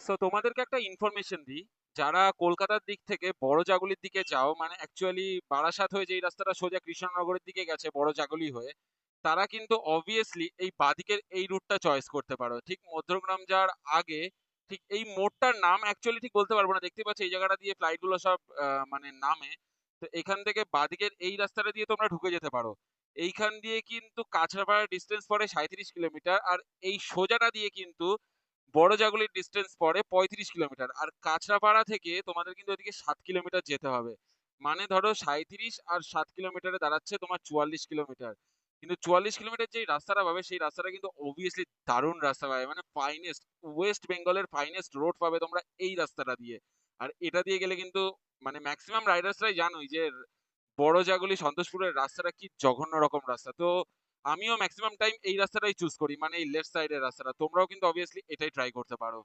So তোমাদেরকে একটা information দিই। যারা কলকাতার দিক থেকে বড় জাগুলির দিকে যাও, মানে অ্যাকচুয়ালি বারাসাত হয়ে যেই রাস্তাটা সোজা কৃষ্ণনগরের দিকে গেছে বড় জাগুলি হয়ে, তারা কিন্তু অবভিয়াসলি এই বাদিকের এই রুটটা চয়েস করতে পারো। ঠিক মধ্যমগ্রাম যাওয়ার আগে ঠিক এই মোড়টার নাম অ্যাকচুয়ালি ঠিক বলতে পারবো না, দেখতে পাচ্ছি এই জায়গাটা দিয়ে ফ্লাইটগুলো সব মানে নামে। তো এখান থেকে বাদিকের এই রাস্তাটা দিয়ে তোমরা ঢুকে যেতে পারো। এইখান দিয়ে কিন্তু কাঁচরাপাড়ার ডিস্টেন্স পড়ে 37 কিলোমিটার, আর এই সোজাটা দিয়ে কিন্তু বড় জাগুলির ডিস্টেন্স পড়ে 35 কিলোমিটার। আর কাঁচরাপাড়া থেকে তোমাদের কিন্তু ওইদিকে 7 কিলোমিটার যেতে হবে। মানে ধরো 37 আর 7 কিলোমিটারে দাঁড়াচ্ছে তোমার 44 কিলোমিটার। কিন্তু 44 কিলোমিটার যে রাস্তাটা পাবে সেই রাস্তাটা কিন্তু অবভিয়াসলি দারুণ রাস্তা পাবে, মানে ফাইনেস্ট, ওয়েস্ট বেঙ্গলের ফাইনেস্ট রোড পাবে তোমরা এই রাস্তাটা দিয়ে। আর এটা দিয়ে গেলে কিন্তু মানে ম্যাক্সিমাম রাইডার্সরাই জানোই যে বড় জাগুলি সন্তোষপুরের রাস্তাটা কি জঘন্য রকম রাস্তা। তো আমিও ম্যাক্সিমাম টাইম এই রাস্তাটাই চুজ করি, মানে এই লেফট সাইডের রাস্তাটা। তোমরাও কিন্তু অবভিয়াসলি এটাই ট্রাই করতে পারো।